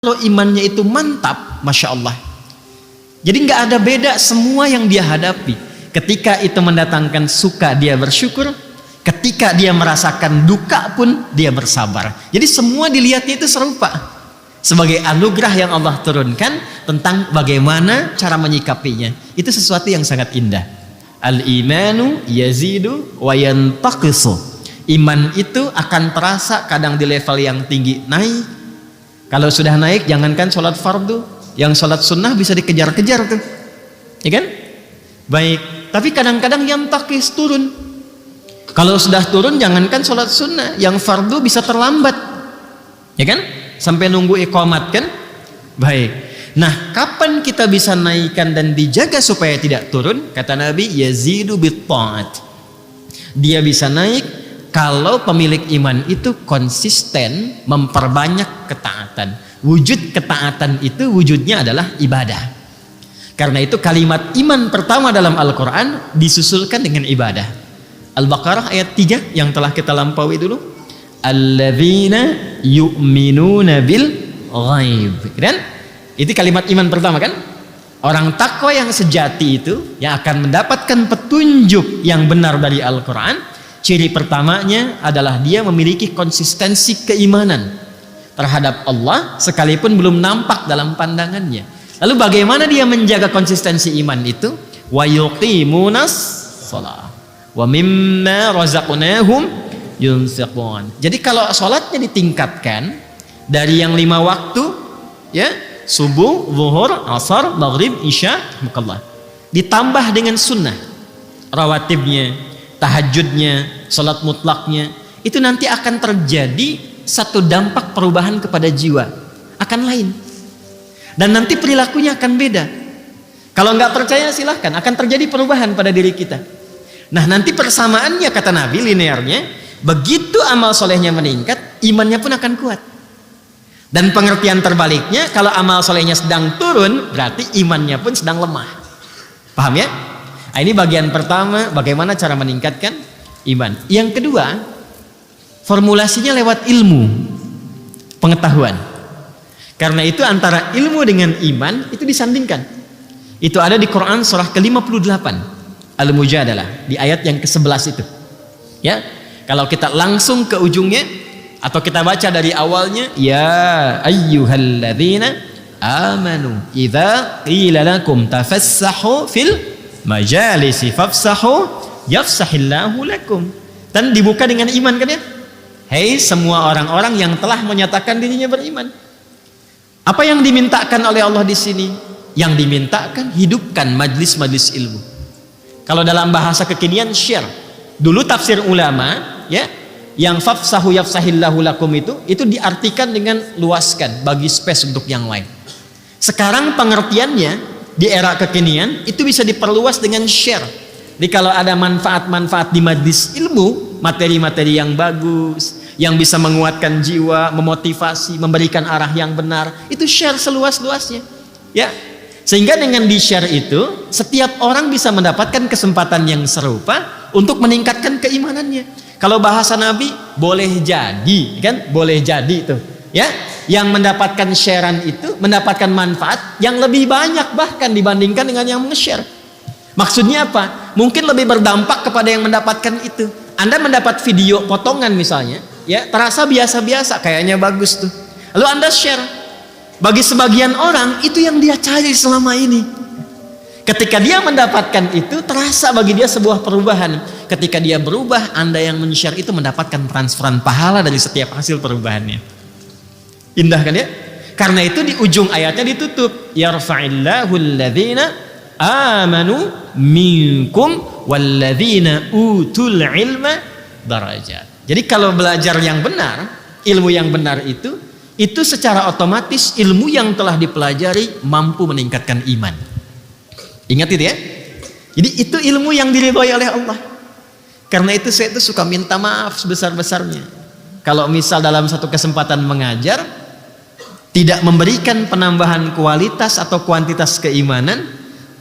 Kalau imannya itu mantap, Masya Allah. Jadi nggak ada beda semua yang dia hadapi. Ketika itu mendatangkan suka, dia bersyukur. Ketika dia merasakan duka pun dia bersabar. Jadi semua dilihatnya itu serupa. Sebagai anugerah yang Allah turunkan tentang bagaimana cara menyikapinya. Itu sesuatu yang sangat indah. Al-imanu yazidu wa yantaqisu. Iman itu akan terasa kadang di level yang tinggi naik. Kalau sudah naik, jangankan sholat fardu, yang sholat sunnah bisa dikejar-kejar tuh, ya kan? Baik, tapi kadang-kadang yang takis turun. Kalau sudah turun, jangankan sholat sunnah, yang fardu bisa terlambat, ya kan? Sampai nunggu iqamat kan? Baik. Nah, kapan kita bisa naikkan dan dijaga supaya tidak turun? Kata Nabi, yazidu bit-ta'at. Dia bisa naik kalau pemilik iman itu konsisten memperbanyak ketaatan. Wujud ketaatan itu wujudnya adalah ibadah. Karena itu kalimat iman pertama dalam Al-Quran disusulkan dengan ibadah. Al-Baqarah ayat 3 yang telah kita lampaui dulu. Alladzina yu'minuna bil ghaib. Dan itu kalimat iman pertama kan? Orang takwa yang sejati itu yang akan mendapatkan petunjuk yang benar dari Al-Quran. Ciri pertamanya adalah dia memiliki konsistensi keimanan terhadap Allah sekalipun belum nampak dalam pandangannya. Lalu bagaimana dia menjaga konsistensi iman itu? Wa yuqimunas shalah wa mimma razaqnahum yunfiqun. Jadi kalau salatnya ditingkatkan dari yang 5 waktu, ya, subuh, zuhur, asar, maghrib, isya, mukallah, ditambah dengan sunnah rawatibnya, tahajudnya, salat mutlaknya, itu nanti akan terjadi satu dampak perubahan kepada jiwa, akan lain, dan nanti perilakunya akan beda. Kalau nggak percaya silahkan, akan terjadi perubahan pada diri kita. Nah, nanti persamaannya kata Nabi linearnya, begitu amal solehnya meningkat, imannya pun akan kuat. Dan pengertian terbaliknya, kalau amal solehnya sedang turun, berarti imannya pun sedang lemah. Paham ya? Nah, ini bagian pertama, bagaimana cara meningkatkan iman. Yang kedua, formulasinya lewat ilmu, pengetahuan. Karena itu antara ilmu dengan iman itu disandingkan. Itu ada di Quran surah ke-58 Al-Mujadalah di ayat yang ke-11 itu. Ya, kalau kita langsung ke ujungnya atau kita baca dari awalnya, ya ayyuhalladzina amanu idza qila lakum tafassahu fil majalisi fafsahu yafsahillahu lakum. Dan dibuka dengan iman kan ya? Hei semua orang-orang yang telah menyatakan dirinya beriman. Apa yang dimintakan oleh Allah di sini? Yang dimintakan hidupkan majlis-majlis ilmu. Kalau dalam bahasa kekinian share. Dulu tafsir ulama ya, yang fafsahu yafsahillahu lakum itu diartikan dengan luaskan, bagi space untuk yang lain. Sekarang pengertiannya di era kekinian itu bisa diperluas dengan share. Jadi kalau ada manfaat-manfaat di majlis ilmu, materi-materi yang bagus, yang bisa menguatkan jiwa, memotivasi, memberikan arah yang benar, itu share seluas-luasnya. Ya. Sehingga dengan di-share itu, setiap orang bisa mendapatkan kesempatan yang serupa untuk meningkatkan keimanannya. Kalau bahasa Nabi, boleh jadi, kan? Boleh jadi itu, ya. Yang mendapatkan sharean itu mendapatkan manfaat yang lebih banyak bahkan dibandingkan dengan yang nge-share. Maksudnya apa? Mungkin lebih berdampak kepada yang mendapatkan itu. Anda mendapat video potongan misalnya, ya, terasa biasa-biasa, kayaknya bagus tuh. Lalu Anda share. Bagi sebagian orang itu yang dia cari selama ini. Ketika dia mendapatkan itu, terasa bagi dia sebuah perubahan. Ketika dia berubah, Anda yang men-share itu mendapatkan transferan pahala dari setiap hasil perubahannya. Indah kan ya? Karena itu di ujung ayatnya ditutup, yarfa'illahu alladhina amanu minkum walladhina utul ilma darajat. Jadi kalau belajar yang benar, ilmu yang benar itu secara otomatis ilmu yang telah dipelajari mampu meningkatkan iman. Ingat itu ya. Jadi itu ilmu yang diridhoi oleh Allah. Karena itu saya itu suka minta maaf sebesar-besarnya. Kalau misal dalam satu kesempatan mengajar tidak memberikan penambahan kualitas atau kuantitas keimanan,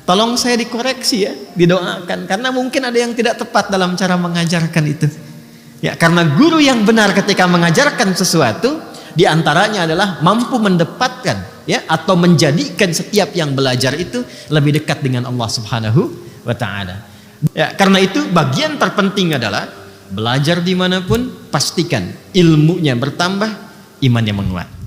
tolong saya dikoreksi ya, didoakan. Karena mungkin ada yang tidak tepat dalam cara mengajarkan itu. Ya, karena guru yang benar ketika mengajarkan sesuatu Di antaranya adalah mampu mendapatkan ya atau menjadikan setiap yang belajar itu lebih dekat dengan Allah Subhanahu wa taala. Ya, karena itu bagian terpenting adalah belajar dimanapun pastikan ilmunya bertambah, imannya menguat.